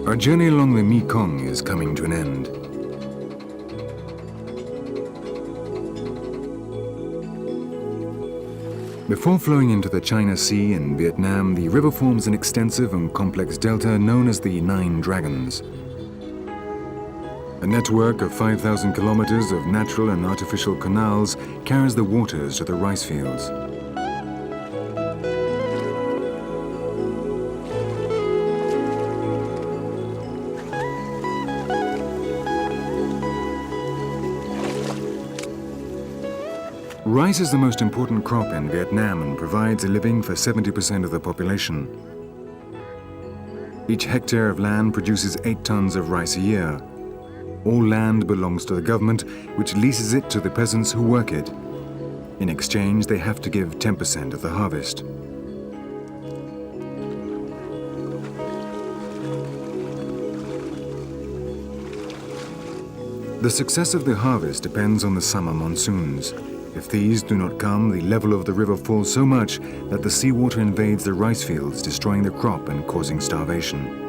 Our journey along the Mekong is coming to an end. Before flowing into the China Sea in Vietnam, the river forms an extensive and complex delta known as the Nine Dragons. A network of 5,000 kilometers of natural and artificial canals carries the waters to the rice fields. Rice is the most important crop in Vietnam and provides a living for 70% of the population. Each hectare of land produces 8 tons of rice a year. All land belongs to the government, which leases it to the peasants who work it. In exchange, they have to give 10% of the harvest. The success of the harvest depends on the summer monsoons. If these do not come, the level of the river falls so much that the seawater invades the rice fields, destroying the crop and causing starvation.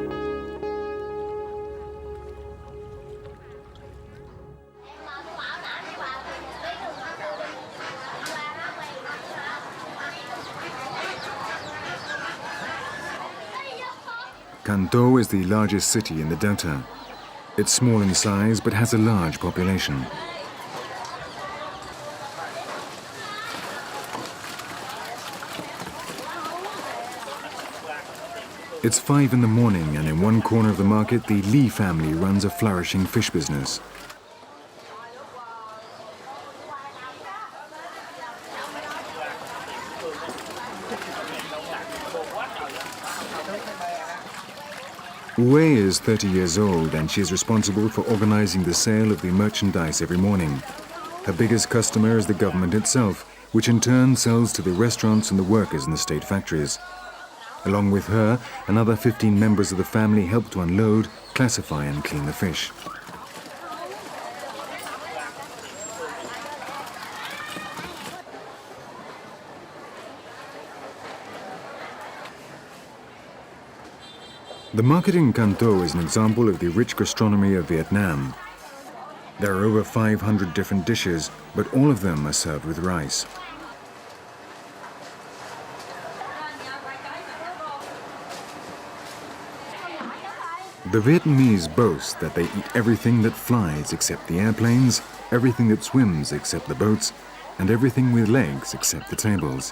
Can Tho is the largest city in the delta. It's small in size but has a large population. It's 5 in the morning, and in one corner of the market, the Lee family runs a flourishing fish business. Wei is 30 years old, and she is responsible for organizing the sale of the merchandise every morning. Her biggest customer is the government itself, which in turn sells to the restaurants and the workers in the state factories. Along with her, another 15 members of the family help to unload, classify and clean the fish. The market in Can Tho is an example of the rich gastronomy of Vietnam. There are over 500 different dishes, but all of them are served with rice. The Vietnamese boast that they eat everything that flies except the airplanes, everything that swims except the boats, and everything with legs except the tables.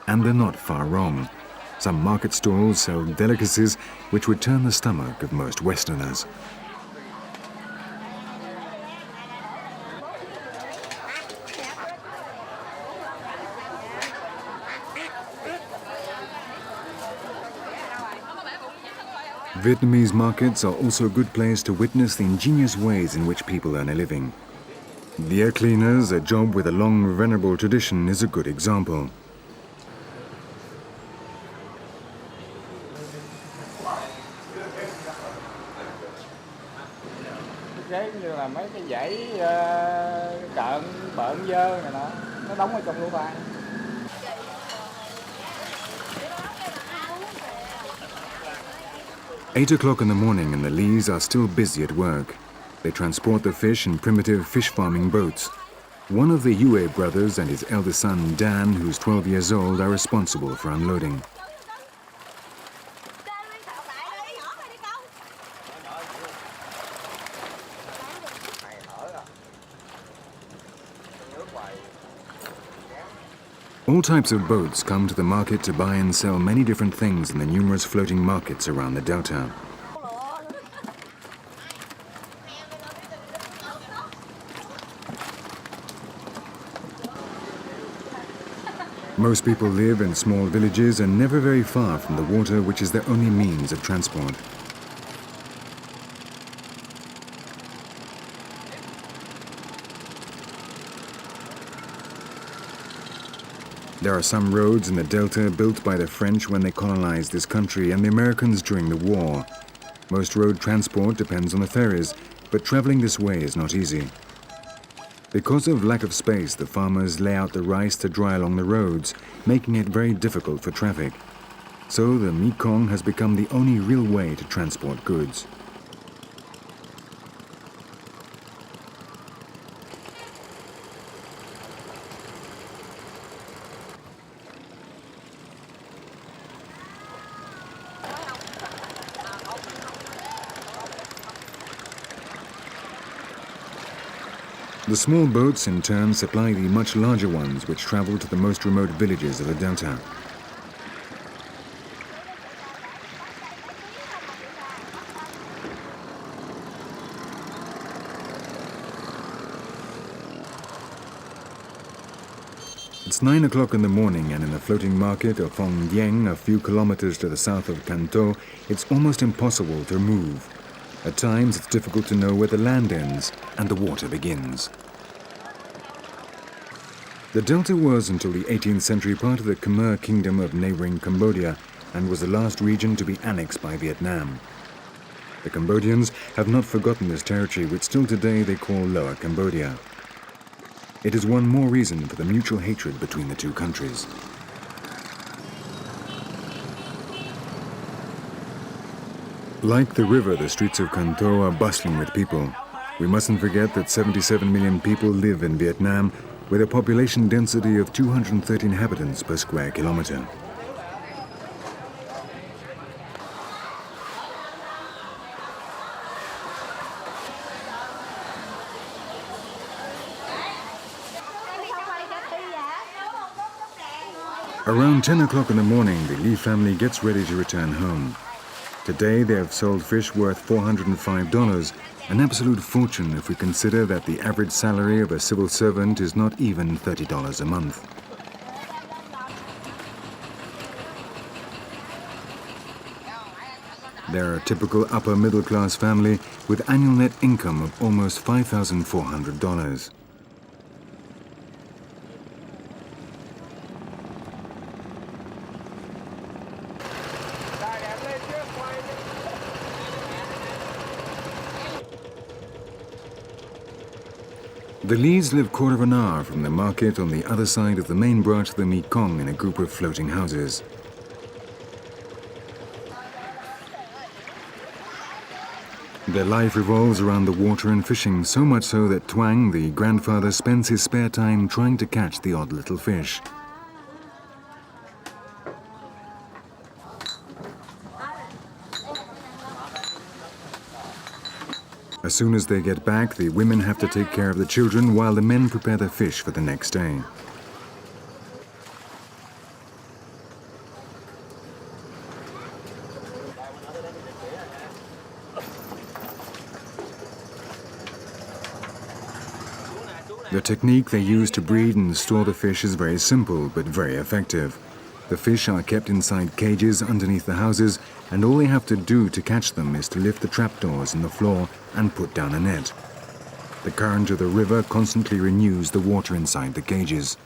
And they're not far wrong. Some market stalls sell delicacies which would turn the stomach of most Westerners. Vietnamese markets are also a good place to witness the ingenious ways in which people earn a living. The air cleaners, a job with a long, venerable tradition, is a good example. Mấy cái dãy cợn bợn dơ này nọ, nó đóng ở trong lỗ tai. 8 o'clock in the morning and the Lees are still busy at work. They transport the fish in primitive fish farming boats. One of the Yue brothers and his eldest son, Dan, who's 12 years old, are responsible for unloading. All types of boats come to the market to buy and sell many different things in the numerous floating markets around the delta. Most people live in small villages and never very far from the water, which is their only means of transport. There are some roads in the delta built by the French when they colonized this country and the Americans during the war. Most road transport depends on the ferries, but traveling this way is not easy. Because of lack of space, the farmers lay out the rice to dry along the roads, making it very difficult for traffic. So the Mekong has become the only real way to transport goods. The small boats in turn supply the much larger ones which travel to the most remote villages of the delta. It's 9 o'clock in the morning, and in the floating market of Phung Hiep, a few kilometers to the south of Kanto, it's almost impossible to move. At times, it's difficult to know where the land ends and the water begins. The delta was, until the 18th century, part of the Khmer kingdom of neighboring Cambodia and was the last region to be annexed by Vietnam. The Cambodians have not forgotten this territory, which still today they call Lower Cambodia. It is one more reason for the mutual hatred between the two countries. Like the river, the streets of Kanto are bustling with people. We mustn't forget that 77 million people live in Vietnam, with a population density of 230 inhabitants per square kilometer. Around 10 o'clock in the morning, the Lee family gets ready to return home. Today they have sold fish worth $405, an absolute fortune if we consider that the average salary of a civil servant is not even $30 a month. They're a typical upper middle class family with annual net income of almost $5,400. The Lees live quarter of an hour from the market on the other side of the main branch of the Mekong in a group of floating houses. Their life revolves around the water and fishing, so much so that Tuang, the grandfather, spends his spare time trying to catch the odd little fish. As soon as they get back, the women have to take care of the children while the men prepare the fish for the next day. The technique they use to breed and store the fish is very simple but very effective. The fish are kept inside cages underneath the houses, and all they have to do to catch them is to lift the trapdoors in the floor and put down a net. The current of the river constantly renews the water inside the cages.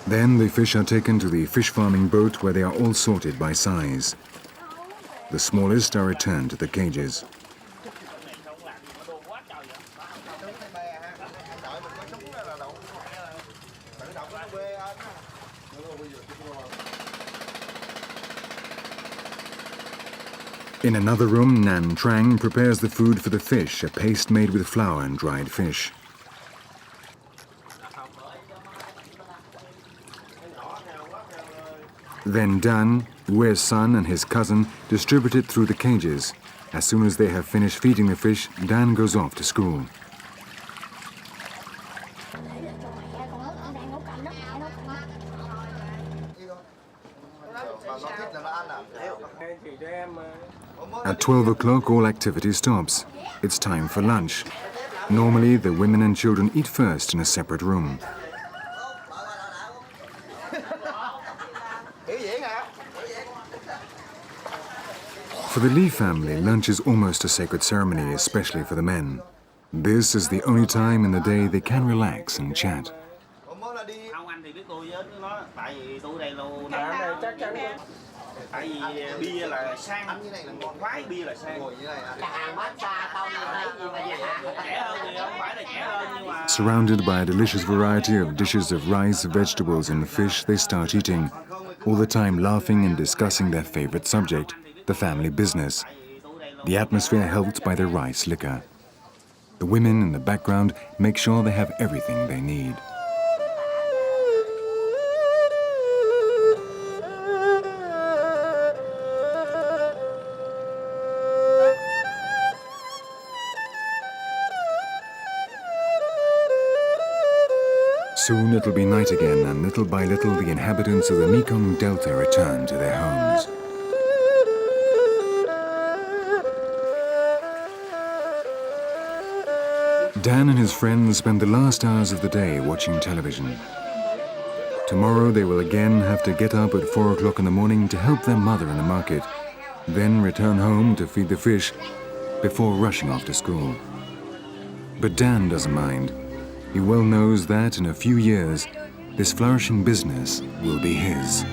Then the fish are taken to the fish farming boat where they are all sorted by size. The smallest are returned to the cages. In another room, Nan Trang prepares the food for the fish, a paste made with flour and dried fish. Then Dan, Hue's son, and his cousin distribute it through the cages. As soon as they have finished feeding the fish, Dan goes off to school. At 12 o'clock, all activity stops. It's time for lunch. Normally, the women and children eat first in a separate room. For the Lee family, lunch is almost a sacred ceremony, especially for the men. This is the only time in the day they can relax and chat. Tại vì bia là sang, khoái bia là sang. Rẻ hơn thì không phải là rẻ hơn nhưng mà Surrounded by a delicious variety of dishes of rice, vegetables and fish, they start eating, all the time laughing and discussing their favorite subject, the family business. The atmosphere helped by the rice liquor. The women in the background make sure they have everything they need. Soon it'll be night again, and little by little the inhabitants of the Mekong Delta return to their homes. Dan and his friends spend the last hours of the day watching television. Tomorrow they will again have to get up at 4 o'clock in the morning to help their mother in the market, then return home to feed the fish before rushing off to school. But Dan doesn't mind. He well knows that in a few years, this flourishing business will be his.